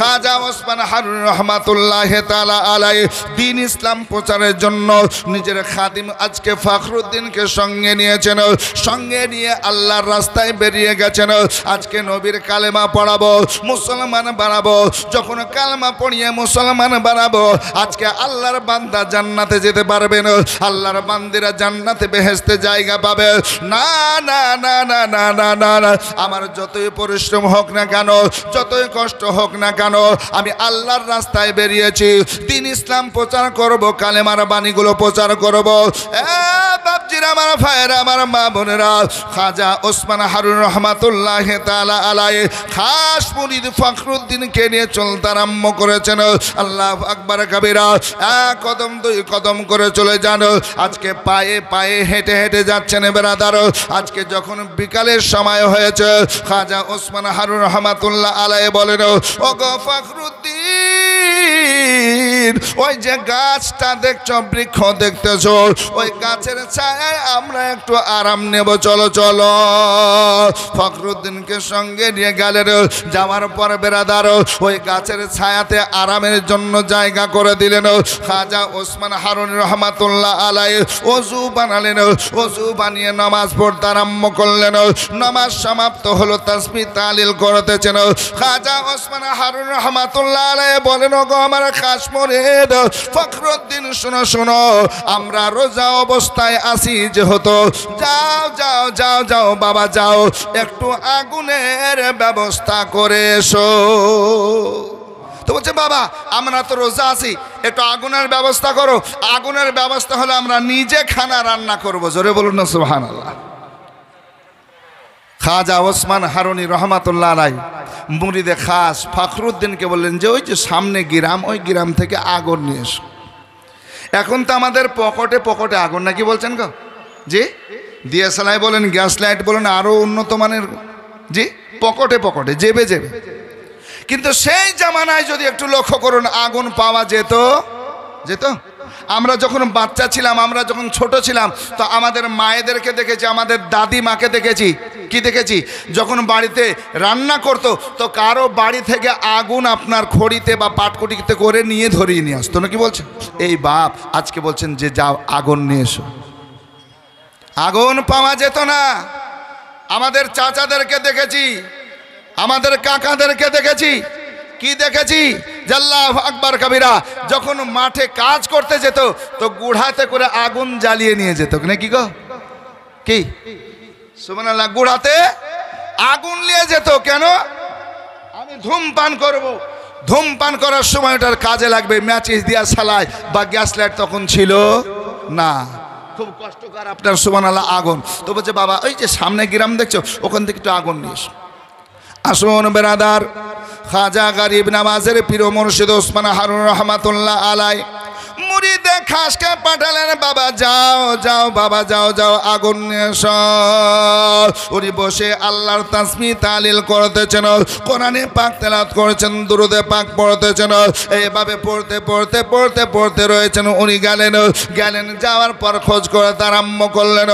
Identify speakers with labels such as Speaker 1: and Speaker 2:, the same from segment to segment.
Speaker 1: খাজা ওসমান হারুনি রহমাতুল্লাহ তাআলা আলাইহি দ্বীন ইসলাম প্রচারের জন্য নিজের খাদিম আজকে ফখরুদ্দিনকে সঙ্গে নিয়েছেন, সঙ্গে নিয়ে আল্লাহর রাস্তায় বেরিয়ে গেছেন। আজকে নবীর কালেমা পড়াবো, মুসলমান বানাবো। যখন কালেমা পড়িয়ে মুসলমান বানাবো, আজকে আল্লাহর বান্দা জান্নাতে যেতে পারবেন, আল্লাহর বান্দিরা জান্নাতে বেহেশতে জায়গা পাবে। না না না না না না না না, আমার যতই পরিশ্রম হোক না কেন, যতই কষ্ট হোক না কেন, আমি আল্লাহর রাস্তায় বেরিয়েছি, দ্বীন ইসলাম প্রচার করব, কালেমার বাণীগুলো প্রচার করব। বাপজিরা, আমার ভাইয়েরা, আমার মা বোনেরা, খাজা ওসমান হারুনি রহমাতুল্লাহ তাআলা আলাইহি খাস মুরিদ ফখরুদ্দিনকে নিয়ে চলতে আরম্ভ করেছেন। আল্লাহু আকবার কাবীরা। এক কদম দুই কদম করে চলে যান। আজকে পায়ে পায়ে হেঁটে হেঁটে যাচ্ছেন বেরাদার। আজকে যখন বিকালের সময় হয়েছে, খাজা ওসমান হারুনি রহমাতুল্লাহ আলাইহি বলেন, ও গো ফখরুদ্দিন, ওই যে গাছটা দেখছো, বৃক্ষ দেখতেছো, ওই গাছের ছায়ায় আমরা একটু আরাম নেব, চলো চলো। ফখরুদ্দিনকে সঙ্গে নিয়ে গেলেন। যাওয়ার পর বেরাদার ওই গাছের ছায়াতে আরামের জন্য জায়গা করে দিলেন। খাজা ওসমান হারুনি রহমাতুল্লাহ আলাইহি ওযু বানালেন। ওযু বানিয়ে নামাজ পড়তে আরম্ভ করলেন। নামাজ সমাপ্ত হলো, তাসবিহ তাহলিল করতেছেন। খাজা ওসমান হারুনি রহমাতুল্লাহ আলাইহি বলেন, ও গো আমার খাস মুরিদ ফখরুদ্দিন, শোনো শোনো, আমরা রোজা অবস্থায় আছি যেহেতু, যাও যাও যাও যাও বাবা যাও, একটু আগুনের ব্যবস্থা করে এসো। তো বলছে, বাবা আমরা তো রোজা আছি, একটু আগুনের ব্যবস্থা করো। আগুনের ব্যবস্থা হলে আমরা নিজে খানা রান্না করব। জোরে বলুন না সুবহানাল্লাহ। খাজা ওসমান হারুনি রহমাতুল্লাহ আলাইহি মুরিদে খাস ফখরুদ্দিনকে বললেন যে ওই যে সামনে গ্রাম, ওই গ্রাম থেকে আগুন নিয়ে এসো। এখন তো আমাদের পকেটে পকেটে আগুন, নাকি বলছেন গো? জি, দিয়াশলাই বলেন, গ্যাস লাইট বলেন, আরও উন্নত মানের, জি, পকেটে পকেটে, জেবে জেবে। কিন্তু সেই জামানায় যদি একটু লক্ষ্য করুন, আগুন পাওয়া যেত যেত। আমরা যখন বাচ্চা ছিলাম, আমরা যখন ছোট ছিলাম, তো আমাদের মায়েদেরকে দেখেছি, আমাদের দাদি মাকে দেখেছি। কি দেখেছি? যখন বাড়িতে রান্না করতো, তো কারো বাড়ি থেকে আগুন আপনার খড়িতে বা পাটকুটিতে করে নিয়ে ধরিয়ে নিয়ে আসতো, না কি বলছেন? এই বাপ আজকে বলছেন যে যাও আগুন নিয়ে এসো। আগুন পাওয়া যেত না। আমাদের চাচাদেরকে দেখেছি, আমাদের কাকাদেরকে দেখেছি। কি দেখেছি? আল্লাহু আকবার কাবীরা। যখন মাঠে কাজ করতে যেত, তো গুড়াতে করে আগুন জ্বালিয়ে নিয়ে যেত, নাকি গো? কি সুবহানাল্লাহ, গুড়াতে আগুন নিয়ে যেত। কেন? আমি ধূমপান করব, ধূমপান করার সময়টার কাজে লাগবে। ম্যাচিস দিয়া সালায় বা গ্যাস লাইট তখন ছিল না, খুব কষ্টকর আপনার সুবহানাল্লাহ আগুন। তো বলছে, বাবা ওই যে সামনে গ্রাম দেখছো, ওখান থেকে একটু আগুন নিস। আসুন বেরাদার, খাজা গরিব নওয়াজের পীর মুর্শিদ ওসমান হারুনি রহমাতুল্লাহ আলাইহি মুরিদে খাসকে পাঠালেন, বাবা যাও যাও বাবা যাও যাও আগুন নিয়ে এসো। উনি বসে আল্লাহর তাসবিহ তাহলিল করতেছেন, কোরআনে পাক তেলাওয়াত করেছেন, দুরূদে পাক পড়তেছেন। এইভাবে পড়তে পড়তে পড়তে পড়তে রয়েছেন। উনি গেলেন, যাওয়ার পর খোঁজ করে আরম্ভ করলেন।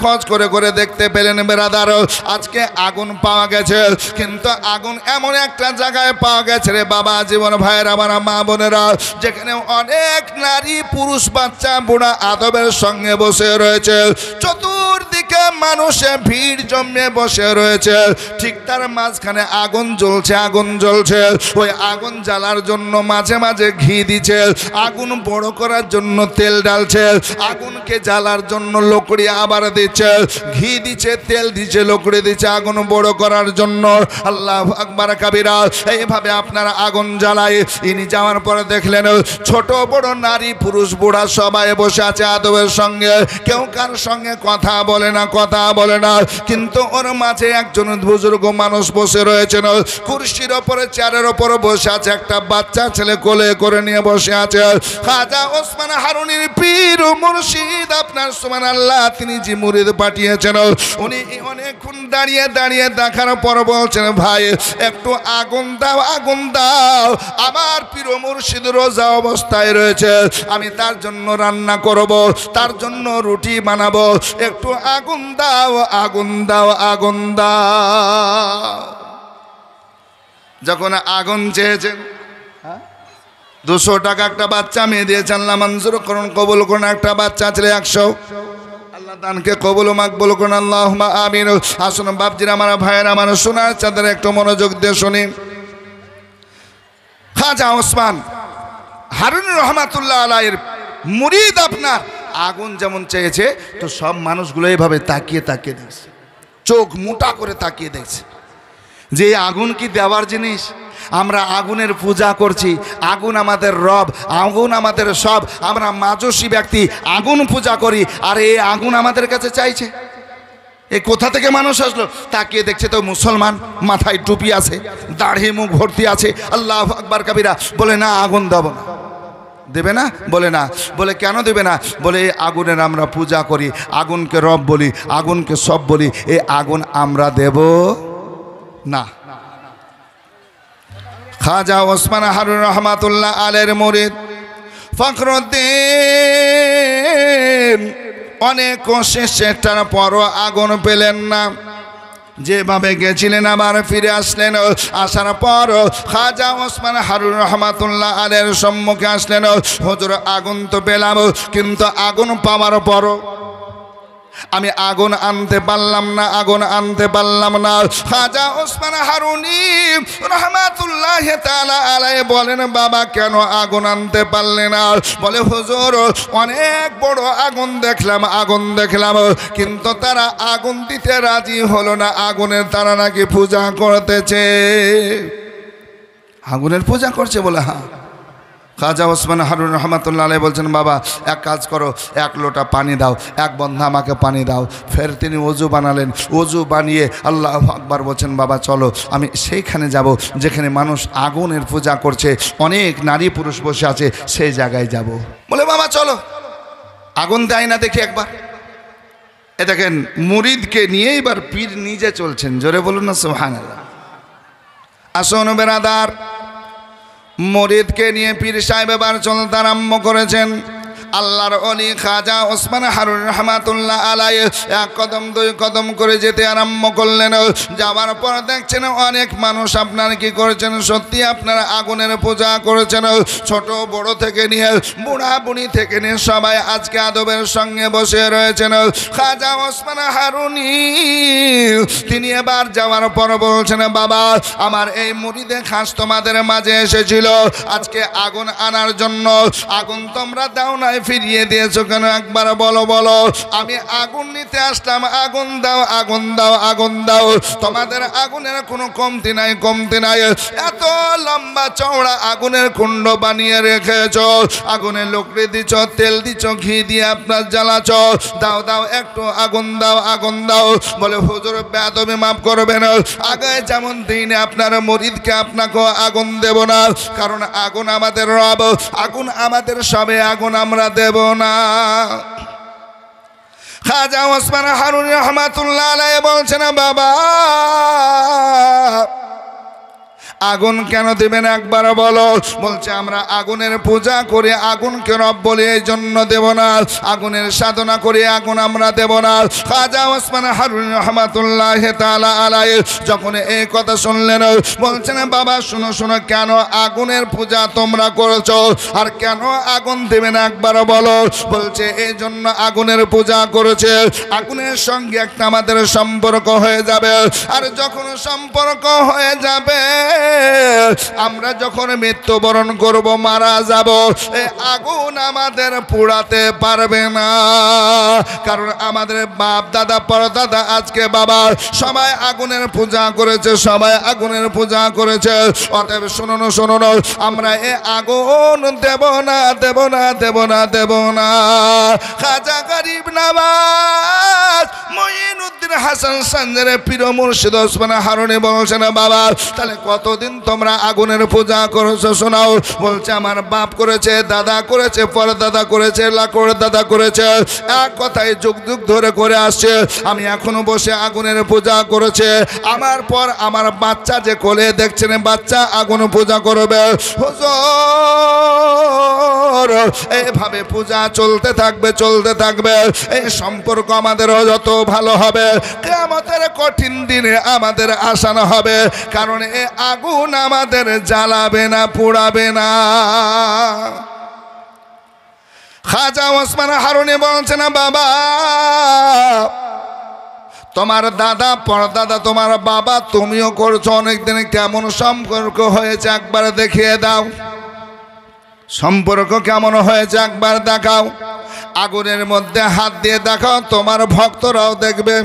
Speaker 1: খোঁজ করে করে দেখতে পেলেন বেরাদার, আজকে আগুন পাওয়া গেছে। কিন্তু আগুন এমন একটা জায়গায় পাওয়া গেছে রে বাবা, জীবন ভাইয়ের, আমার মা বোনেরা, যেখানে অনেক নারী পুরুষ বাচ্চা বুড়া আদবের সঙ্গে বসে রয়েছে। চতুর্দিকে মানুষে ভিড় জমে বসে রয়েছে। ঠিক তার মাঝখানে আগুন জ্বলছে, আগুন জ্বলছে। ওই আগুন জ্বালার জন্য মাঝে মাঝে ঘি দিচ্ছে, আগুন বড় করার জন্য তেল ঢালছে, আগুনকে জ্বালার জন্য লকড়ি আবার দিচ্ছে, ঘি দিচ্ছে, তেল দিচ্ছে, লকড়ি দিচ্ছে আগুন বড় করার জন্য। আল্লাহু আকবার কাবীরা। এইভাবে আপনারা আগুন জ্বালায়। ইনি যাওয়ার পরে দেখলেন ছোট বড় নারী পুরুষ বুড়া সবাই বসে আছে আদবের সঙ্গে। কেউ কার সঙ্গে কথা বলে না, কথা বলে না। কিন্তু ওর মাঝে একজন বুজুর্গ মানুষ বসে রয়েছেন, কুরসির ওপরে, চেয়ারের ওপরে বসে আছে। একটা বাচ্চা ছেলে কোলে করে নিয়ে বসে আছে। খাজা ওসমান হারুনির পীর মুর্শিদ আপনার সুবহানাল্লাহ, তিনি যে মুরিদ পাঠিয়েছেন, উনি অনেকক্ষণ দাঁড়িয়ে দাঁড়িয়ে দেখার পর বলছেন, ভাই একটু আগুন দাও, আগুন দাও। আমার পীর মুর্শিদ রোজা অবস্থায় রয়েছে, আমি তার জন্য রান্না করব, তার জন্য রুটি বানাবো, একটু আগুন দাও, আগুন দাও, আগুন দাও। যখন আগুন চেয়েছেন 200 টাকা একটা বাচ্চা মেয়ে দিয়েছেন, আল্লাহ মঞ্জুর করুন, কবুল করুন। একটা বাচ্চা ছেলে 100, আল্লাহ দানকে কবুল মাকবুল করুন, আল্লাহুম্মা আমিন। আসুন বাপজিরা, আমার ভাইয়েরা, আমার সোনার চাঁদের একটু মনোযোগ দিয়ে শুনি। খাজা ওসমান হারুনি রহমাতুল্লাহ আলাইহির মুরিদ আপনার আগুন যেমন চেয়েছে, তো সব মানুষগুলো এইভাবে তাকিয়ে তাকিয়ে দেখছে, চোখ মোটা করে তাকিয়ে দেখছে যে আগুন কি দেওয়ার জিনিস? আমরা আগুনের পূজা করছি, আগুন আমাদের রব, আগুন আমাদের সব, আমরা মাজসী ব্যক্তি আগুন পূজা করি, আর এই আগুন আমাদের কাছে চাইছে। এই কোথা থেকে মানুষ আসলো? তাকিয়ে দেখছে তো মুসলমান, মাথায় টুপি আছে, দাড়ি মুখ ভর্তি আছে, আল্লাহু আকবার কাবীরা। বলে না, আগুন দেব না। দেবে না? বলে না। বলে কেন দেবে না? বলে এই আগুনের আমরা পূজা করি, আগুনকে রব বলি, আগুনকে সব বলি, এই আগুন আমরা দেব না। খাজা ওসমান হারুনি রহমাতুল্লাহ আলাইহির মুরিদ ফখরুদ্দীন অনেক কোশিশ চেষ্টার পরও আগুন পেলেন না। যেভাবে গেছিলেন আবার ফিরে আসলেন। আসার পর খাজা ওসমান হারুনি রহমাতুল্লাহ আলাইহির সম্মুখে আসলেন। হুজুর, আগুন তো পেলাম, কিন্তু আগুন পাওয়ার পরও আমি আগুন আনতে পারলাম না, আগুন আনতে পারলাম না। খাজা ওসমান হারুনি রহমাতুল্লাহি তাআলা আলাইহি বলেন, বাবা কেন আগুন আনতে পারলে না? বলে হুজুর, অনেক বড় আগুন দেখলাম, আগুন দেখলাম, কিন্তু তারা আগুন দিতে রাজি হলো না। আগুনের তারা নাকি পূজা করতেছে। আগুনের পূজা করছে? বলে হ্যাঁ। খাজা ওসমান হারুনি রহমাতুল্লাহ আলাইহি বলছেন, বাবা এক কাজ করো, 1 লোটা পানি দাও, এক বন্ধা আমাকে পানি দাও। ফের তিনি ওযু বানালেন, ওযু বানিয়ে আল্লাহু আকবার বলছেন, বাবা চলো আমি সেইখানে যাব যেখানে মানুষ আগুনের পূজা করছে, অনেক নারী পুরুষ বসে আছে, সেই জায়গায় যাব। বলে বাবা চলো, আগুন দেয় না দেখি একবার। এ দেখেন, মুরিদকে নিয়ে এবার পীর নিজে চলছেন। জোরে বলুন না সুবহানাল্লাহ। আসুন বেরাদার, মুরিদকে নিয়ে পীর সাহেব এবার চলতে আরম্ভ করেছেন। আল্লাহর ওলি খাজা ওসমান হারুনি রহমাতুল্লাহ আলাইহি 1 কদম 2 কদম করে যেতে আরম্ভ করলেন। যাওয়ার পর দেখছেন অনেক মানুষ আপনার কি করেছেন, সত্যি আপনারা আগুনের পূজা করেছেন। ছোট বড় থেকে নিয়ে বুড়া বুড়ি থেকে নিয়ে সবাই আজকে আদবের সঙ্গে বসে রয়েছেন। খাজা ওসমান হারুনি তিনি এবার যাওয়ার পর বলছেন, বাবা আমার এই মুরিদে খাস তোমাদের মাঝে এসেছিল আজকে আগুন আনার জন্য। আগুন তোমরা দাও না, ফিরিয়ে দিয়েছো কেন? একবার বলো বলো। আমি আগুন নিতে আসলাম, আগুন দাও, আগুন দাও, আগুন দাও। তোমাদের আগুনের কোনো কমতি নাই, কমতি নাই। এত লম্বা চওড়া আগুনের কুণ্ড বানিয়ে রেখেছো, আগুনে লকড়ি দিছ, তেল দিছ, ঘি দিয়ে আপনার জ্বালাছ। দাও দাও, একটু আগুন দাও, আগুন দাও। বলে হুজুর বেয়াদবি মাফ করবেন, আগে যেমন দিনে আপনার মুরিদকে আপনাকে আগুন দেব না, কারণ আগুন আমাদের রব, আগুন আমাদের সবে, আগুন আমরা দেব না। খাজা ওসমান হারুনি রহমাতুল্লাহ আলাইহি বলছেন, বাবা আগুন কেন দেবেন একবার বলো। বলছে আমরা আগুনের পূজা করে আগুনকে রব বলে এই জন্য দেব না, আগুনের সাধনা করে আগুন আমরা দেব না। খাজা ওসমান হারুনি রহমাতুল্লাহ তাআলা আলাইহি যখন এই কথা শুনলেন, বলছেন বাবা শুনো শুনো, কেন আগুনের পূজা তোমরা করেছো আর কেন আগুন দেবেন একবার বলো। বলছে এই জন্য আগুনের পূজা করেছে, আগুনের সঙ্গে একটা আমাদের সম্পর্ক হয়ে যাবে, আর যখন সম্পর্ক হয়ে যাবে আমরা যখন মৃত্যুবরণ করব, মারা যাব, এই আগুন আমাদের পোড়াতে পারবে না, কারণ আমাদের বাপ দাদা পরদাদা আজকে বাবা সবাই আগুনের পূজা করেছে, সবাই আগুনের পূজা করেছে। অতএব শুনুন শুনুন, আমরা এই আগুন দেব না, দেব না, দেব না, দেব না। খাজা গরিব নওয়াজ মঈনুদ্দিন হাসান সঞ্জরের পীর মুর্শিদ ওসমান হারুনি বলছেন, বাবা তাহলে কতদিন তোমরা আগুনের পূজা করেছো শোনাও। বলছে আমার বাপ করেছে, দাদা করেছে, পরদাদা করেছে, লাখর দাদা করেছে, এক কথায় যুগ যুগ ধরে করে আসছে। আমি এখনো বসে আগুনের পূজা করেছে, আমার পর আমার বাচ্চা যে কোলে দেখছেন বাচ্চা আগুন পূজা করবে। হুজুর এভাবে পূজা চলতে থাকবে চলতে থাকবে। এই সম্পর্ক আমাদের যত ভালো হবে, কিয়ামতের কঠিন দিনে আমাদের আসানো হবে, কারণ এ আগুন আমাদের জ্বালাবে না, পোড়াবে না। খাজা ওসমান হারুনি বলছেন, বাবা তোমার দাদা পরদাদা তোমার বাবা তুমিও করছো অনেকদিন, কেমন সম্পর্ক হয়েছে একবার দেখিয়ে দাও, সম্পর্ক কেমন হয়েছে একবার দেখাও। আগুনের মধ্যে হাত দিয়ে দেখাও, তোমার ভক্তরাও দেখবে,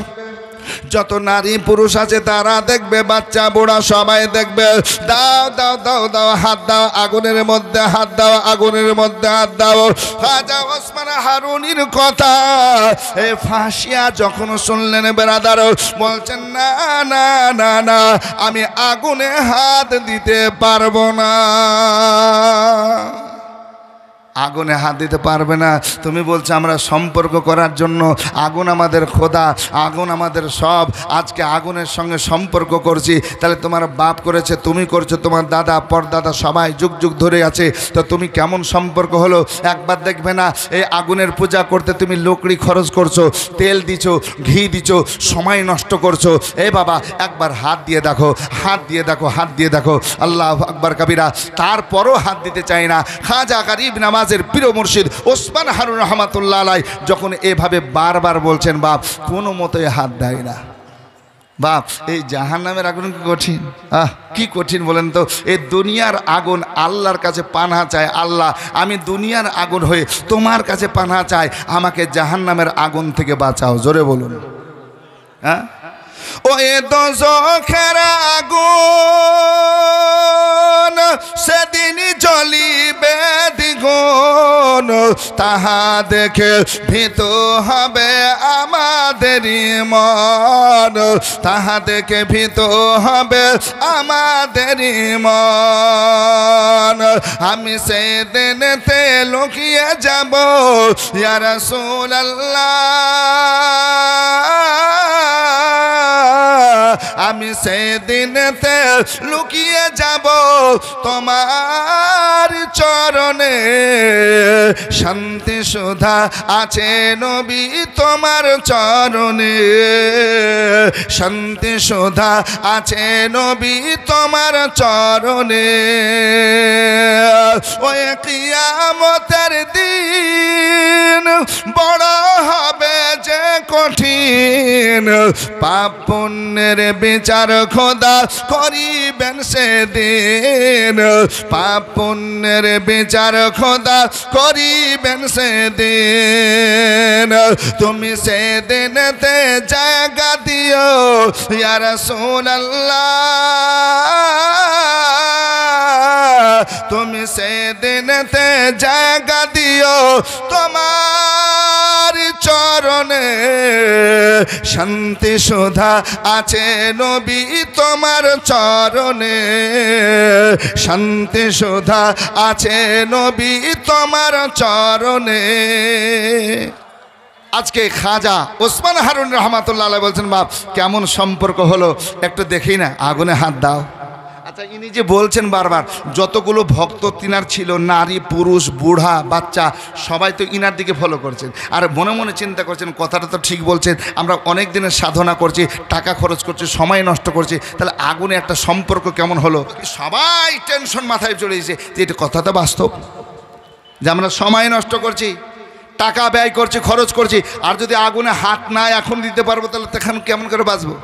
Speaker 1: যত নারী পুরুষ আছে তারা দেখবে, বাচ্চা বুড়া সবাই দেখবে। দাও দাও দাও দাও, হাত দাও, আগুনের মধ্যে হাত দাও, আগুনের মধ্যে হাত দাও। খাজা ওসমান হারুনির কথা এ ফাঁসিয়া যখন শুনলেন বেরাদার, বলছেন না না না না, আমি আগুনে হাত দিতে পারবো না। আগুনে হাত দিতে পারবে না? তুমি বলছো আমরা সম্পর্ক করার জন্য, আগুন আমাদের খোদা, আগুন আমাদের সব, আজকে আগুনের সঙ্গে সম্পর্ক করছি। তাহলে তোমার বাপ করেছে, তুমি করছো, তোমার দাদা পরদাদা সবাই যুগ যুগ ধরে আছে, তো তুমি কেমন সম্পর্ক হলো একবার দেখবে না? এই আগুনের পূজা করতে তুমি লকড়ি খরচ করছো, তেল দিছো, ঘি দিছো, সময় নষ্ট করছো। এ বাবা একবার হাত দিয়ে দেখো, হাত দিয়ে দেখো, হাত দিয়ে দেখো। আল্লাহ আকবার কাবিরা। তারপরও হাত দিতে চাই না। খাজা গরিব নামাজের প্রিয় মুর্শিদ ওসমান হারুন রহমাতুল্লাহ আলাই যখন এভাবে বারবার বলছেন, বাপ কোনো মতোই হাত দেয় না। বাপ এই জাহান্নামের আগুন কি কঠিন, কি কঠিন বলেন তো। এই দুনিয়ার আগুন আল্লাহর কাছে পানাহা চায়, আল্লাহ আমি দুনিয়ার আগুন হয়ে তোমার কাছে পানাহা চাই, আমাকে জাহান্নামের আগুন থেকে বাঁচাও। জোরে বলুন। হ্যাঁ, ও এ দোজখের আগুন সেদিন জ্বলিবে দ্বিগুণ, তাহা দেখে ভীত হবে আমাদেরই মন, তাহা দেখে ভীত হবে আমাদেরই মন। আমি সেদিনেতে লুকিয়ে যাব ইয়া রাসূলুল্লাহ, আমি সেদিনেতে লুকিয়ে যাব তোমার চরণে, শান্তি সুধা আছে নবী তোমার চরণে, শান্তি সুধা আছে নবী তোমার চরণে। ওই কিয়ামতের দিন বড় হবে যে কঠিন, পাপ পুণ্যের বিচার খোদা করিবেন সেদিন, পাপ পুণ্যের বিচার খোদা করিবেন সেদিন। তুমি সেদিনেতে জায়গা দিও ইয়া রাসূলুল্লাহ, তুমি সেদিনেতে জায়গা দিও তোমার চরণে, শান্তি সুধা আছে নবী তোমার চরণে, শান্তি সুধা আছে নবী তোমার চরণে। আজকে খাজা ওসমান হারুন রহমাতুল্লাহ আলাইহি বলছেন, বাপ কেমন সম্পর্ক হলো একটু দেখি না, আগুনে হাত দাও। আচ্ছা ইনি যে বলছেন বারবার, যতগুলো ভক্ত তিনার ছিল, নারী পুরুষ বুড়া বাচ্চা সবাই তো ইনার দিকে ফলো করছেন, আর মনে মনে চিন্তা করছেন কথাটা তো ঠিক বলছেন, আমরা অনেক দিনের সাধনা করছি, টাকা খরচ করছি, সময় নষ্ট করছি, তাহলে আগুনে একটা সম্পর্ক কেমন হলো? সবাই টেনশন মাথায় চলে এসেছে যে এটা কথাটা বাস্তব, যে আমরা সময় নষ্ট করছি, টাকা ব্যয় করছি, খরচ করছি, আর যদি আগুনে হাত না এখন দিতে পারবো তাহলে তখন কেমন করে বাঁচবো,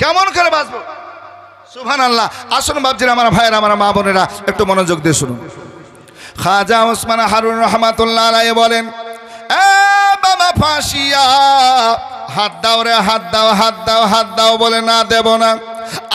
Speaker 1: কেমন করে বাঁচবো? সুবহানাল্লাহ। আসুন ভাবছেন আমার ভাইয়েরা, আমার মা বোনেরা, একটু মনোযোগ দিয়ে শুনুন। খাজা ওসমান হারুন রহমাতুল্লাহ আলাইহি বলেন, এ বাবা ফাঁসিয়া হাত দাও রে, হাত দাও, হাত দাও, হাত দাও। বলে না দেব না,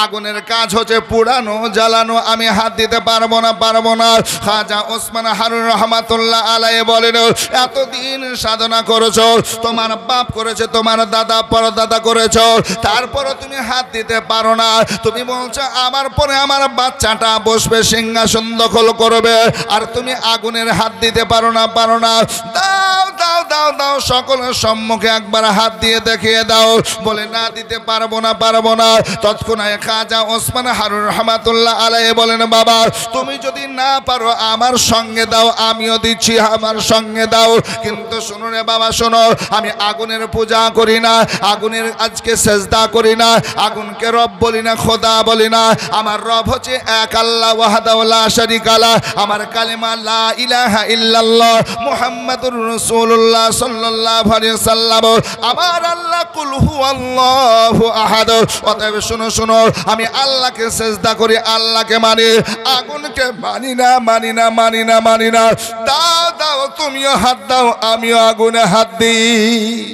Speaker 1: আগুনের কাজ হচ্ছে পুড়ানো জ্বালানো, আমি হাত দিতে পারবো না, পারবো না। খাজা ওসমান হারুন রহমাতুল্লাহ আলাইহি বলেন, এতদিন সাধনা করেছো, তোমার বাপ করেছে, তোমার দাদা পরদাদা করেছো, তারপরও তুমি হাত দিতে পারো না। তুমি বলছো আমার পরে আমার বাচ্চাটা বসবে, সিংহাসন দখল করবে, আর তুমি আগুনের হাত দিতে পারো না, পারো না। দাও দাও দাও দাও, সকলের সম্মুখে একবার হাত দিয়ে দেখিয়ে দাও। বলে না দিতে পারবো না, পারবো না। তৎক্ষণাৎ সময় খাজা ওসমান হারুন রহমাতুল্লাহ আলাইহি বলেন, বাবা তুমি যদি না পারো আমার সঙ্গে দাও, আমিও দিচ্ছি, আমার সঙ্গে দাও। কিন্তু শোনো রে বাবা, শোনো, আমি আগুনের পূজা করি না, আগুনের আজকে সেজদা করি না, আগুনকে রব বলি না, খোদা বলি না। আমার রব হচ্ছে এক আল্লাহ ওয়াহদাহু লা শারীকা লাহ। আমার কালেমা লা ইলাহা ইল্লাল্লাহ মুহাম্মাদুর রাসূলুল্লাহ সাল্লাল্লাহু আলাইহি ওয়াসাল্লাম। আমার আল্লাহ কুল হুয়াল্লাহু আহাদ। অতএব শোনো শোনো, আমি আল্লাহকে সেজদা করি, আল্লাহকে মানি, আগুনকে মানি না, মানি না, মানি না, মানি না। দাও দাও, তুমিও হাত দাও, আমিও আগুনে হাত দিই।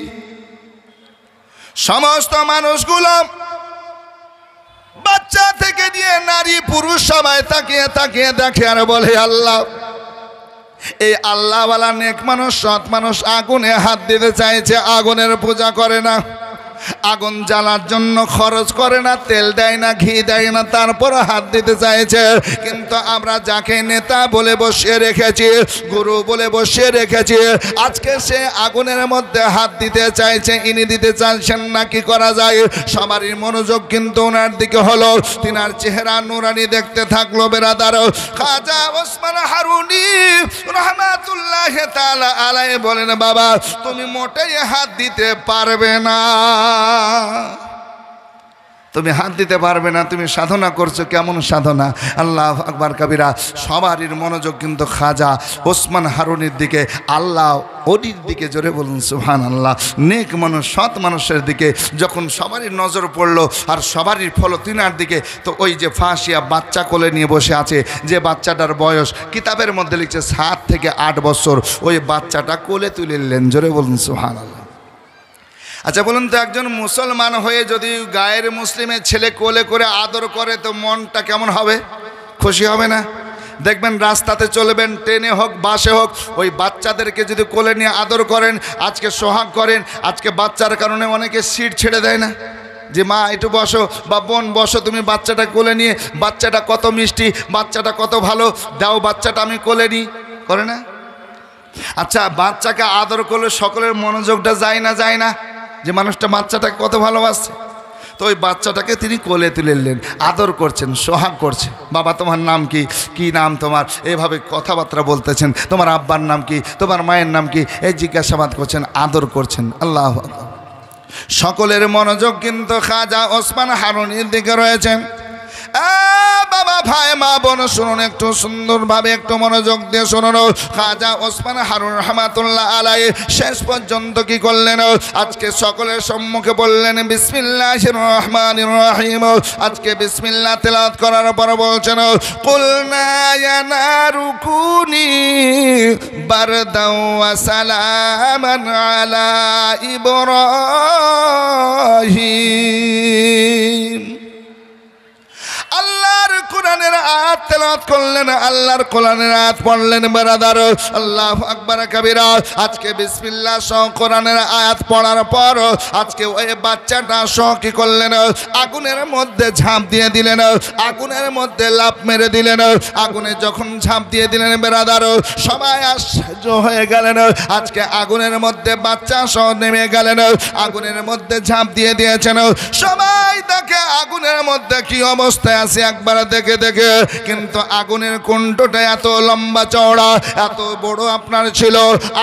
Speaker 1: সমস্ত মানুষগুলো বাচ্চা থেকে নিয়ে নারী পুরুষ সবাই তাকিয়ে তাকিয়ে দেখে আর বলে, আল্লাহ, এই আল্লাহওয়ালা নেক মানুষ, সৎ মানুষ আগুনে হাত দিতে চাইছে, আগুনের পূজা করে না, আগুন জ্বালার জন্য খরচ করে না, তেল দেয় না, ঘি দেয় না, তারপর হাত দিতে চাইছে। কিন্তু আমরা যাকে নেতা বলে বসিয়ে রেখেছি, গুরু বলে বসিয়ে রেখেছি, আজকে সে আগুনের মধ্যে হাত দিতে চাইছে, ইনি দিতে চাইছেন না। কি করা যায়? সবারই মনোযোগ কিন্তু ওনার দিকে হলো। তিনার চেহারা নুরানি দেখতে থাকলো। বেরাদার, খাজা ওসমান হারুনি রহমাতুল্লাহ তাআলা আলাইহি বলেন, বাবা তুমি মোটেই হাত দিতে পারবে না, তুমি হাত দিতে পারবে না। তুমি সাধনা করছো, কেমন সাধনা? আল্লাহ আকবার কাবিরা। সবারই মনোযোগ কিন্তু খাজা ওসমান হারুনির দিকে, আল্লাহ ওলির দিকে। জোরে বলুন সুবহানাল্লাহ। নেক মানুষ, সৎ মানুষের দিকে যখন সবারই নজর পড়লো আর সবারই ফলো তিনার দিকে, তো ওই যে ফাঁসিয়া বাচ্চা কোলে নিয়ে বসে আছে, যে বাচ্চাটার বয়স কিতাবের মধ্যে লিখছে 7 থেকে 8 বছর, ওই বাচ্চাটা কোলে তুলে নিলেন। জোরে বলুন সুবহানাল্লাহ। আচ্ছা বলুন তো, একজন মুসলমান হয়ে যদি গায়ের মুসলিমের ছেলে কোলে করে আদর করে তো মনটা কেমন হবে? খুশি হবে না? দেখবেন রাস্তাতে চলবেন, ট্রেনে হোক বাসে হোক, ওই বাচ্চাদেরকে যদি কোলে নিয়ে আদর করেন, আজকে সোহাগ করেন, আজকে বাচ্চার কারণে অনেকে সিট ছেড়ে দেয় না, যে মা একটু বসো বা বোন বসো, তুমি বাচ্চাটা কোলে নিয়ে, বাচ্চাটা কত মিষ্টি, বাচ্চাটা কত ভালো, দাও বাচ্চাটা আমি কোলে নিই, করে না? আচ্ছা বাচ্চাকে আদর করলে সকলের মনোযোগটা যায় না, যায় না, যে মানুষটা বাচ্চাটাকে কত ভালোবাসছে। তো ওই বাচ্চাটাকে তিনি কোলে তুলে নিলেন, আদর করছেন, সোহাগ করছেন। বাবা তোমার নাম কি? কি নাম তোমার? এভাবে কথাবার্তা বলতেছেন। তোমার আব্বার নাম কি? তোমার মায়ের নাম কি? এই জিজ্ঞাসাবাদ করছেন, আদর করছেন। আল্লাহ আকবার। সকলের মনোযোগ কিন্তু খাজা ওসমান হারুনির দিকে রয়েছে। বাবা ভাই মা বোন শুনুন, একটু সুন্দরভাবে একটু মনোযোগ দিয়ে শুনুন। খাজা ওসমান হারুন রহমাতুল্লাহ আলাইহি শেষ পর্যন্ত কি করলেন? আজকে সকলের সম্মুখে বললেন বিসমিল্লাহির রহমানির রহিম। আজকে বিসমিল্লাহ তেলাওয়াত করার পর বলছেন, কুলনা ইয়া নারু কুনি বারদাও ওয়া সালামান আলা ইব্রাহিম। আল্লাহর কোরআনের আয়াত তেলাওয়াত করলেন, আল্লাহর কোরআনের আয়াত পড়লেন। বেরাদার, আল্লাহু আকবার কাবীরা। আজকে বিসমিল্লাহ সহ কোরআনের আয়াত পড়ার পর আজকে ওই বাচ্চাটা সহ কি করলেন? আগুনের মধ্যে ঝাঁপ দিয়ে দিলেন, আগুনের মধ্যে লাফ মেরে দিলেন। আগুনে যখন ঝাঁপ দিয়ে দিলেন বেরাদার, সবাই আশ্চর্য হয়ে গেলেন। আজকে আগুনের মধ্যে বাচ্চা সহ নেমে গেলেন, আগুনের মধ্যে ঝাঁপ দিয়ে দিয়েছেন। সবাই দেখে আগুনের মধ্যে কি অবস্থায় আছে একবার দেখে দেখে, কিন্তু আগুনের কুণ্ডটা এত লম্বা চওড়া, এত বড় আপনার ছিল।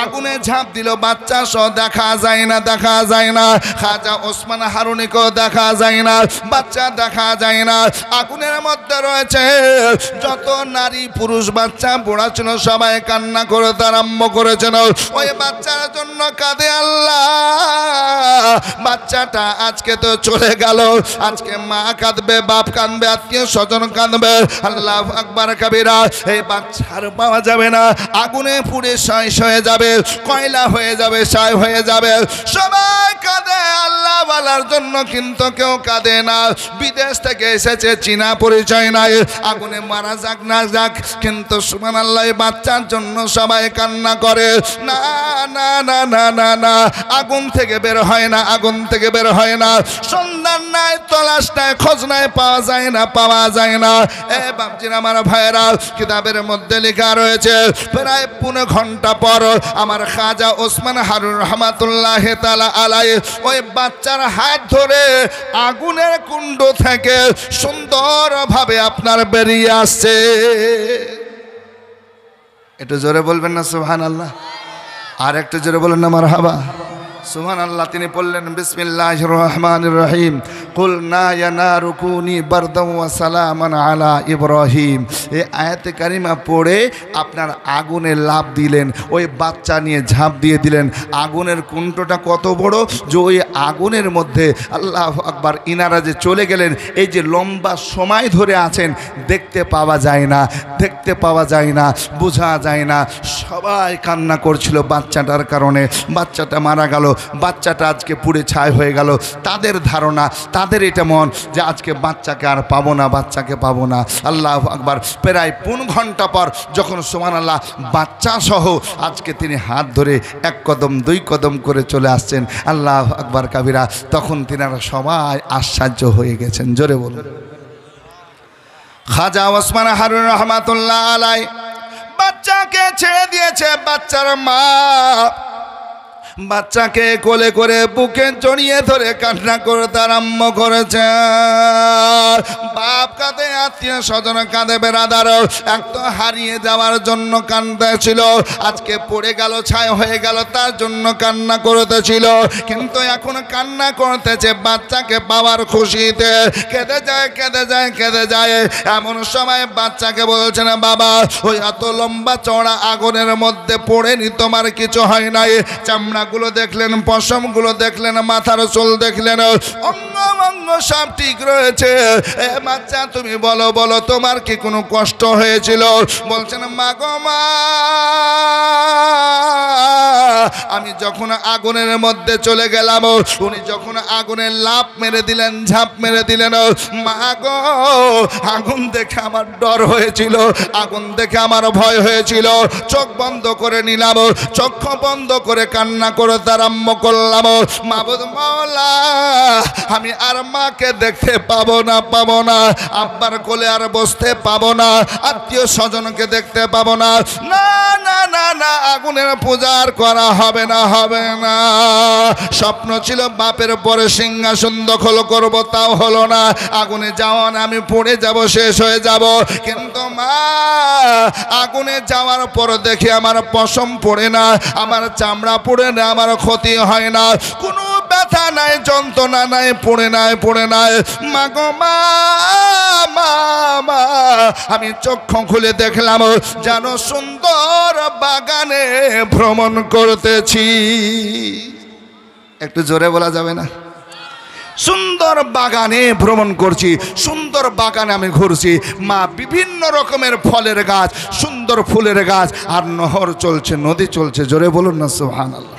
Speaker 1: আগুনে ঝাঁপ দিল, বাচ্চা সহ দেখা যায় না, দেখা যায় না। খাজা ওসমান হারুনিকেও দেখা যায় না, বাচ্চা দেখা যায় না। আগুনের মধ্যে রয়েছে যত নারী পুরুষ বাচ্চা বুড়া ছিল, সবাই কান্না করতে আরম্ভ করেছেন। ওই বাচ্চার জন্য কাঁদে আল্লাহ, বাচ্চাটা আজকে তো চলে গেল। আজকে মা কাঁদবে, বাপ কাঁদবে, আত্মীয় স্বজন কাঁদবে। আল্লাহু আকবার কাবীরা। এই বাচ্চার পাওয়া যাবে না, আগুনে পুড়ে ছাই হয়ে যাবে, কয়লা হয়ে যাবে, ছাই হয়ে যাবে। সবাই কাঁদে আল্লাহ ওয়ালার জন্য, কিন্তু কেউ কাঁদে না। বিদেশ থেকে এসেছে, চীনা পরিচয় নাই, আগুনে মারা যাক না যাক, কিন্তু সুবহানাল্লাহ বাচ্চার জন্য সবাই কান্না করে। না না না না না না, আগুন থেকে বের হয় না, আগুন থেকে বের হয় না। সন্ধান নাই, তলাশ নাই, খোঁজ নাই, পাওয়া যায় না, পাওয়া যায় না। এ বাপজিরা আমার ভাইয়েরা, কিতাবের মধ্যে লেখা রয়েছে প্রায় 15 ঘন্টা পর আমার খাজা ওসমান হারুন রহমাতুল্লাহ তাআলা আলাইহি ওই বাচ্চার হাত ধরে আগুনের কুণ্ড থেকে সুন্দরভাবে আপনার বেরিয়ে আসছে। একটু জোরে বলবেন না সুবহানাল্লাহ? আর একটু জোরে বলেন না মারহাবা। সুবহানাল্লাহ। তিনি বললেন বিসমিল্লাহির রহমানির রহিম, কুলনা ইয়া নারু কুনি বারদাও ওয়া সালামান আলা ইব্রাহিম। এই আয়াতে কারিমা পড়ে আপনার আগুনে লাফ দিলেন, ওই বাচ্চা নিয়ে ঝাঁপ দিয়ে দিলেন। আগুনের কুণ্ডটা কত বড় যে ওই আগুনের মধ্যে আল্লাহু আকবার, ইনারা যে চলে গেলেন, এই যে লম্বা সময় ধরে আছেন, দেখতে পাওয়া যায় না, দেখতে পাওয়া যায় না, বোঝা যায় না। সবাই কান্না করছিল বাচ্চাটার কারণে। বাচ্চাটা মারা গেল, বাচ্চাটা আজকে পুড়ে ছাই হয়ে গেল। তাদের ধারণা, তাদের এটা মন যে আজকে বাচ্চাকে আর পাবো না, বাচ্চাকে পাবো না। আল্লাহু আকবার। প্রায় 15 ঘন্টা পর যখন সুবহানাল্লাহ বাচ্চা সহ আজকে তিনি হাত ধরে 1 কদম 2 কদম করে চলে আসছেন, আল্লাহু আকবার কাবিরা, তখন তিনারা সবাই আশ্চর্য হয়ে গেছেন। জোরে বলুন। খাজা ওসমান হারুন রহমাতুল্লাহ আলাইহি বাচ্চাকে ছেড়ে দিয়েছে। বাচ্চার মা বাচ্চাকে কোলে করে বুকে জড়িয়ে ধরে কান্না করতে আরম্ভ করেছে। বাপ কাঁদে, আত্মীয় স্বজন কাঁদে, বেরাদার এক তো হারিয়ে যাওয়ার জন্য কাঁদতেছিল, আজকে পড়ে গেল, ছাই হয়ে গেল, তার জন্য কান্না করতেছিল। কিন্তু এখন কান্না করতেছে বাচ্চাকে পাওয়ার খুশিতে। কেঁদে যায়, কেঁদে যায়, কেঁদে যায়। এমন সময় বাচ্চাকে বলছে না, বাবা ওই এত লম্বা চড়া আগুনের মধ্যে পড়েনি, তোমার কিছু হয় নাই। চামড়া গুলো দেখলেন, পশমগুলো দেখলেন, মাথার চুল দেখলেন, অঙ্গ অঙ্গ সব ঠিক রয়েছে। এ বাচ্চা তুমি বলো, বলো তোমার কি কোনো কষ্ট হয়েছিল? বলছেন, মা গো মা, আমি যখন আগুনের মধ্যে চলে গেলাম, উনি যখন আগুনের লাফ মেরে দিলেন, ঝাঁপ মেরে দিলেন, মা গো আগুন দেখে আমার ডর হয়েছিল, আগুন দেখে আমার ভয় হয়েছিল। চোখ বন্ধ করে নিলাম, চক্ষু বন্ধ করে কান্না করতে আরম্ভ করলাম, মাবুদ মাওলা আমি আর মাকে দেখতে পাবো না, পাবো না, আব্বার কোলে আর বসতে পাবো না, আত্মীয় স্বজনকে দেখতে পাবো না, না না না না, আগুনের পূজা আর করা হবে না, হবে না। স্বপ্ন ছিল বাপের পরে সিংহাসন দখল করব, তাও হলো না। আগুনে যাওয়া না, আমি পড়ে যাব, শেষ হয়ে যাব। কিন্তু মা আগুনে যাওয়ার পর দেখি আমার পশম পড়ে না, আমার চামড়া পড়ে না, আমার ক্ষতি হয় না, কোনো ব্যথা নাই, যন্ত্রণা নাই, পড়ে নাই, পড়ে নাই। মা গো মা, মা আমি চক্ষু খুলে দেখলাম যেন সুন্দর বাগানে ভ্রমণ করতেছি। একটু জোরে বলা যাবে না? সুন্দর বাগানে ভ্রমণ করছি, সুন্দর বাগানে আমি ঘুরছি। মা বিভিন্ন রকমের ফলের গাছ, সুন্দর ফুলের গাছ, আর নহর চলছে, নদী চলছে। জোরে বলুন না সুবহানাল্লাহ।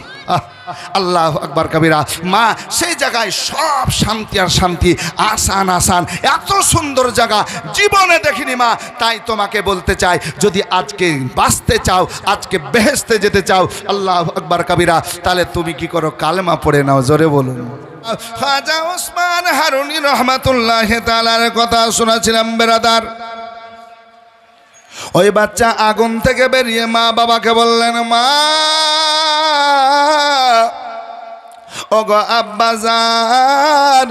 Speaker 1: আল্লাহু আকবার কাবীরা। মা সেই জায়গায় সব শান্তি আর শান্তি, আসান আসান, এত সুন্দর জায়গা জীবনে দেখিনি মা। তাই তোমাকে বলতে চাই, যদি আজকে বাঁচতে চাও, আজকে বেহেশতে যেতে চাও, আল্লাহু আকবার কাবীরা, তাহলে তুমি কি করো? কালেমা পড়ে নাও। জোরে বলুন। খাজা ওসমান হারুনি রহমাতুল্লাহ তাআলার কথা শোনাছিলাম বেরাদার। ওই বাচ্চা আগুন থেকে বেরিয়ে মা বাবাকে বললেন, মা ওগো আব্বাজান,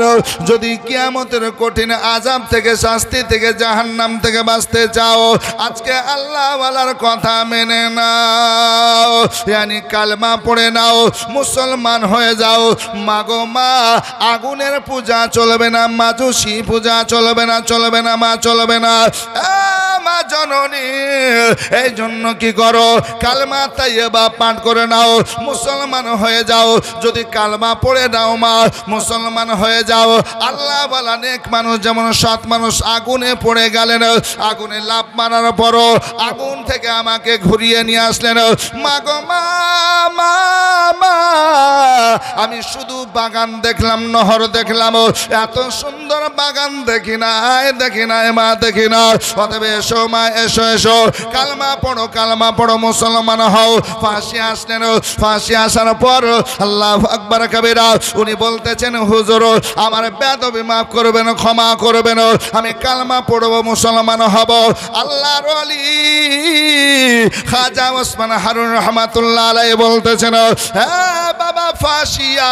Speaker 1: যদি কিয়ামতের কঠিন আযাব থেকে, শাস্তি থেকে, জাহান্নাম থেকে বাঁচতে চাও, আজকে আল্লাহ ওয়ালার কথা মেনে নাও, ইয়ানি কালমা পড়ে নাও, মুসলমান হয়ে যাও। মাগো মা, আগুনের পূজা চলবে না, মাজুসি পূজা চলবে না, চলবে না মা, চলবে না। মা জননী, এই জন্য কি করো? কালমা তাইয়্যিবা পাঠ করে নাও, মুসলমান হয়ে যাও। যদি কালমা পড়ে নাও মা, মুসলমান হয়ে যাও। আল্লাহ বলা নেক মানুষ, যেমন সৎ মানুষ আগুনে পড়ে গেলেন, আগুনে লাফ মারার পরও আগুন থেকে আমাকে ঘুরিয়ে নিয়ে আসলেন। মা গো মা, মা আমি শুধু বাগান দেখলাম, নহর দেখলাম, এত সুন্দর বাগান দেখি নাই, দেখি নাই মা, দেখি না। অতএব এসো মা, এসো এসো, কালমা পড়ো, মুসলমান হও। ফাঁসি আসলেন, ফাঁসি আসার পর আল্লাহু আকবার কাবীরা উনি বলতেছেন, হুজুর আমার বেয়াদবি মাফ করবেন, ক্ষমা করবেন, আমি কালমা পড়বো, মুসলমান হব। আল্লাহর ওলি খাজা ওসমান হারুন রহমাতুল্লাহ আলাইহি বলতেছেন, হ্যাঁ বাবা ফাঁসিয়া,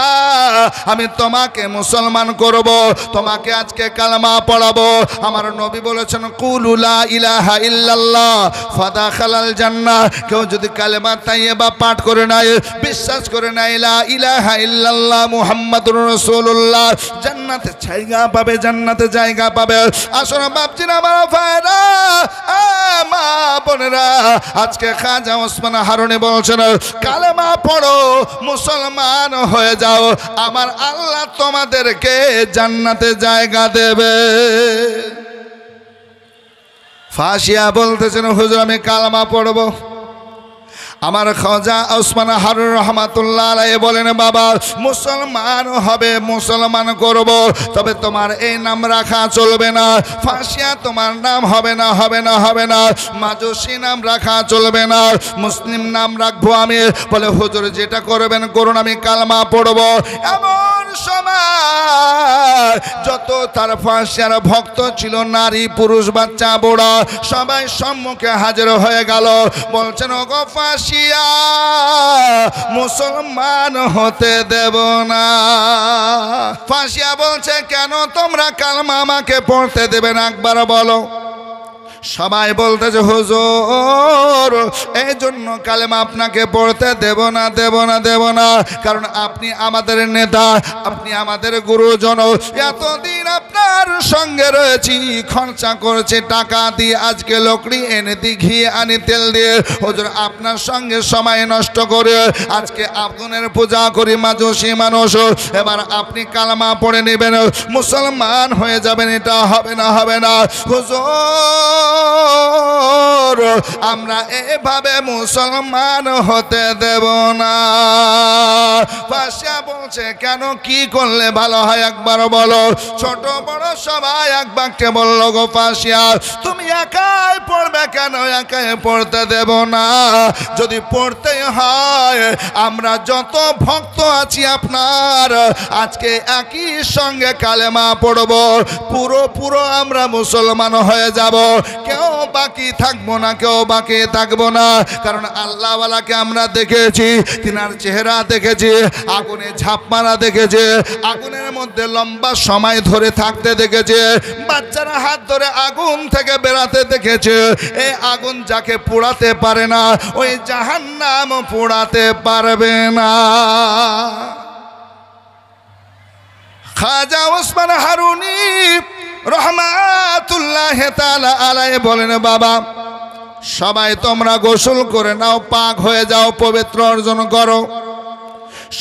Speaker 1: আমি তোমাকে মুসলমান করব, তোমাকে আজকে কালমা পড়াবো। আমার নবী বলেছেন, কুলু লা ইলাহা ইল্লাল্লাহ ফাদাখালাল জান্নাহ। কেউ যদি কালেমা তাইয়্যিবা পাঠ করে নেয়, বিশ্বাস করে নেয় লা ইলাহা ইল্লাল্লাহ মুহাম্মাদুর রাসূলুল্লাহ, জান্নাতে জায়গা পাবে, জান্নাতে জায়গা পাবে। আসুন বাপজিরা, আমার ভাইরা, মা বোনেরা, আজকে খাজা ওসমান হারুনি বলছেন, কালেমা পড়ো, মুসলমান হয়ে যাও, আমার আল্লাহ তোমাদেরকে জান্নাতে জায়গা দেবে। ফাঁসিয়া বলতেছেন, হুজুর আমি কালেমা পড়বো। আমার খাজা ওসমান হারুন রহমাতুল্লাহ আলাইহি বলেন, বাবা মুসলমান হবে, মুসলমান করব, তবে তোমার এই নাম রাখা চলবে না। ফাঁসিয়া তোমার নাম হবে না, হবে না, হবে না। মাজুসি নাম রাখা চলবে না, মুসলিম নাম রাখবো আমি। বলে, হুজুর যেটা করবেন করুন, আমি কালমা পড়ব। এমন সময় যত তার ফাঁসিয়ার ভক্ত ছিল, নারী পুরুষ বাচ্চা বুড়া, সবাই সম্মুখে হাজির হয়ে গেল। বলছেন, ওগো ফাঁসিয়া, মুসলমান হতে দেব না। ফাঁসিয়া বলছে, কেন তোমরা কালমা আমাকে পড়তে দেবে না, একবার বলো। সবাই বলতেছে, হুজুর এই জন্য কালেমা আপনাকে পড়তে দেব না, দেব না, দেব না, কারণ আপনি আমাদের নেতা, আপনি আমাদের গুরুজন, এতদিন আপনার সঙ্গে রয়েছি, খরচা করেছে টাকা দিয়ে, আজকে লকড়ি এনে দিই, ঘি আনি, তেল দিয়ে, হুজুর আপনার সঙ্গে সময় নষ্ট করে আজকে আগুনের পূজা করি, মাজুসি মানুষ, এবার আপনি কালেমা পড়ে নেবেন, মুসলমান হয়ে যাবেন, এটা হবে না, হবে না। হুজুর আমরা এভাবে মুসলমান হতে দেব না। ফাঁসিয়া বলছে, কেন, কি করলে ভালো হয়, একবার বলো। ছোট বড় সবাই এক বাক্যে বলল, গো ফাঁসিয়া তুমি একাই পড়বে, কেন একাই পড়তে দেব না। যদি পড়তে হয়, আমরা যত ভক্ত আছি আপনার, আজকে একই সঙ্গে কালেমা পড়ব, পুরো আমরা মুসলমান হয়ে যাব, কেউ বাকি থাকবো না, কেউ বাকি থাকবো না। কারণ আল্লাহওয়ালাকে আমরা দেখেছি, তিনার চেহারা দেখেছি, আগুনে ঝাঁপ মারা দেখেছি, আগুনের মধ্যে লম্বা সময় ধরে থাকতে দেখেছে, বাচ্চারা হাত ধরে আগুন থেকে বেরাতে দেখেছে। এই আগুন যাকে পোড়াতে পারে না, ওই জাহান্নাম পোড়াতে পারবে না। খাজা ওসমান হারুনি রহমাতুল্লাহ তাআলা আলাইহি বলেন, বাবা সবাই তোমরা গোসল করে নাও, পাক হয়ে যাও, পবিত্র অর্জন করো।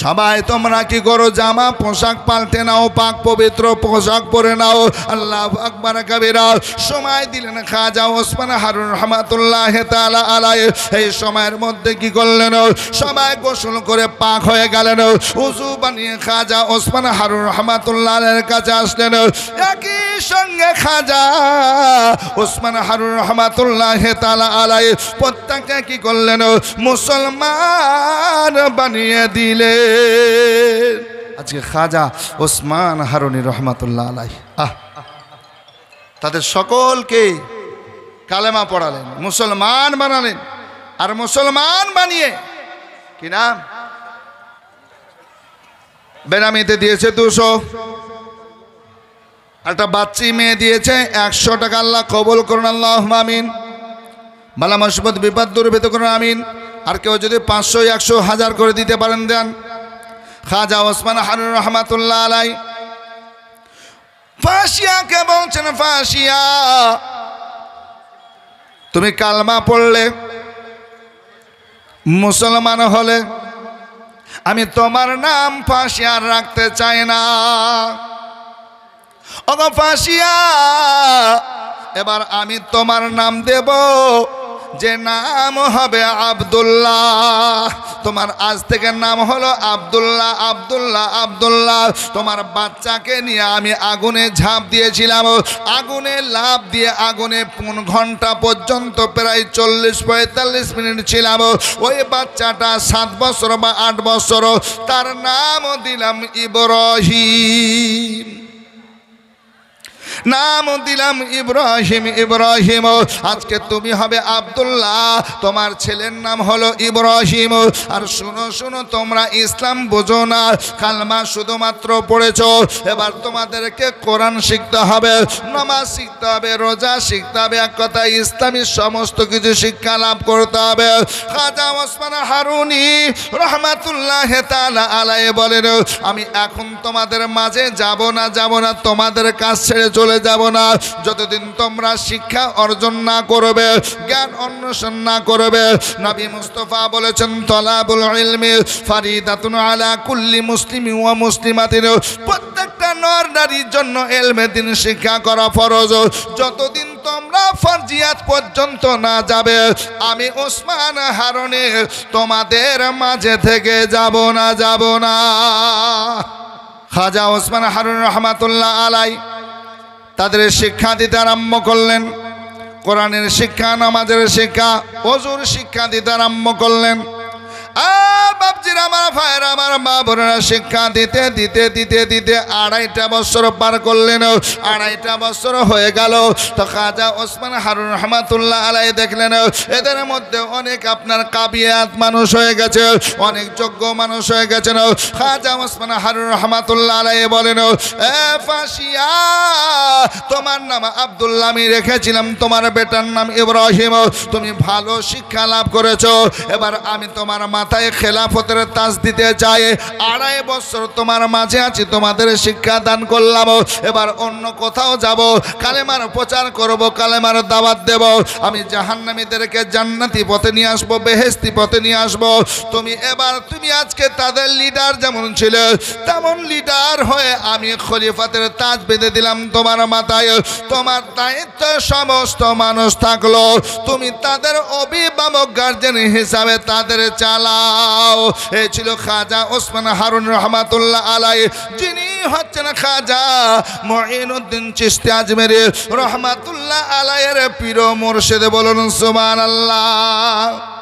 Speaker 1: সবাই তোমরা কি করো, জামা পোশাক পাল্টে নাও, পাক পবিত্র পোশাক পরে নাও। আল্লাহু আকবার কাবীরা। সময় দিলেন খাজা ওসমান হারুন রহমাতুল্লাহ তাআলা আলাইহি। এই সময়ের মধ্যে কি করলেন, সবাই গোসল করে পাক হয়ে গেলেন, উযু বানিয়ে খাজা ওসমান হারুন রহমাতুল্লাহ আলাইহির কাছে আসলেন। একই সঙ্গে খাজা ওসমান হারুন রহমাতুল্লাহ তাআলা আলাইহি প্রত্যেককে কি করলেন, মুসলমান বানিয়ে দিলেন। আজকে খাজা ওসমান হারুনি রহমাতুল্লাহ আলাইহি তাদের সকলকে কালেমা পড়ালেন, মুসলমান বানালেন। আর মুসলমান বানিয়ে কি নাম, বেনামিতে দিয়েছে 200, একটা বাচ্চি মেয়ে দিয়েছে 100 টাকা। আল্লাহ কবুল করুন, আল্লাহুম্মা আমিন। বালা মুসিবত বিপদ দূরীভূত করুন, আমিন। আর কেউ যদি 500, 100, 1000 করে দিতে পারেন দেন। খাজা ওসমান হারুন রহমাতুল্লাহ আলাইহি ফাঁসিয়াকে বলছেন, ফাঁসিয়া তুমি কালমা পড়লে, মুসলমান হলে, আমি তোমার নাম ফাঁসিয়া রাখতে চাই না। ওগো ফাঁসিয়া, এবার আমি তোমার নাম দেব, যে নাম হবে আব্দুল্লাহ। তোমার আজ থেকে নাম হলো আব্দুল্লাহ আব্দুল্লাহ আব্দুল্লাহ। তোমার বাচ্চাকে নিয়ে আমি আগুনে ঝাঁপ দিয়েছিলাম, আগুনে লাফ দিয়ে আগুনে 5 ঘন্টা পর্যন্ত প্রায় 40-45 মিনিট ছিলাম। ওই বাচ্চাটা 7 বছর বা 8 বছর, তার নাম দিলাম ইব্রাহিম, নাম দিলাম ইব্রাহিম। ইব্রাহিম, আজকে তুমি হবে আব্দুল্লাহ, তোমার ছেলের নাম হলো ইব্রাহিম। আর শুনো শুনো, তোমরা ইসলাম বোঝো না, কালমা শুধুমাত্র পড়েছো, এবার তোমাদেরকে কোরআন শিখতে হবে, নামাজ শিখতে হবে, রোজা শিখতে হবে, এক কথা ইসলামী সমস্ত কিছু শিক্ষা লাভ করতে হবে। খাজা ওসমান হারুনি রহমাতুল্লাহ তাআলা আলাইহি বলেন, আমি এখন তোমাদের মাঝে যাব না, তোমাদের কাছ ছেড়ে চলে যাব না, যতদিন তোমরা শিক্ষা অর্জন না করবে, জ্ঞান অন্বেষণ না করবে। নবী মুস্তাফা বলেছেন, তলাবুল ইলমি ফারিদাতুন আলা কুল্লি মুসলিমিন ওয়া মুসলিমাতিন, প্রত্যেকটা নর নারীর জন্য ইলমে দ্বীন শিক্ষা করা ফরজ। যতদিন তোমরা ফরজিয়াত পর্যন্ত না যাবে, আমি ওসমান হারুনি তোমাদের মাঝে থেকে যাব না। খাজা ওসমান হারুনি রহমাতুল্লাহ আলাইহি তাদের শিক্ষা দিতে আরম্ভ করলেন, কোরআনের শিক্ষা, নামাজের শিক্ষা, ওযুর শিক্ষা দিতে আরম্ভ করলেন। বাপজির আমার ভাইয়ের আমার মা বোনেরা, শিক্ষা দিতে দিতে দিতে দিতে 2.5 বছর পার করলেন। 2.5 বছর হয়ে গেল, তো খাজা ওসমান হারুনি রহমাতুল্লাহ আলাইহি দেখলেন এদের মধ্যে অনেক আপনার কাবিয়াত মানুষ হয়ে গেছে, অনেক যোগ্য মানুষ হয়ে গেছেন। খাজা ওসমান হারুনি রহমাতুল্লাহ আলাইহি বলেন, এ ফাসিয়া, তোমার নাম আব্দুল্লাহ আমি রেখেছিলাম, তোমার বেটার নাম ইব্রাহিম, তুমি ভালো শিক্ষা লাভ করেছো, এবার আমি তোমার মাথায় খেলাফতের তাজ দিতে চাই। 2.5 বছর তোমার মাঝে আছি, তোমাদের শিক্ষা দান করলাম, এবার অন্য কোথাও যাব, কালেমার প্রচার করব, কালেমার দাওয়াত দেব, আমি জাহান্নামীদেরকে জান্নাতি পথে নিয়ে আসবো, বেহেশতি পথে নিয়ে আসবো। তুমি আজকে তাদের লিডার যেমন ছিল, তেমন লিডার হয়ে আমি খলিফাতের তাজ বেঁধে দিলাম তোমার মাথায়, তোমার দায়িত্ব সমস্ত মানুষ থাকলো, তুমি তাদের অভিভাবক গার্জেন হিসাবে তাদের চালাও। এই ছিল খাজা ওসমান হারুনি রহমাতুল্লাহ আলাইহি, যিনি হচ্ছেন খাজা মুঈনুদ্দিন চিশতি আজমেরি রহমাতুল্লাহ আলাইহির পীর মুর্শিদ। বলুন সুবহানাল্লাহ।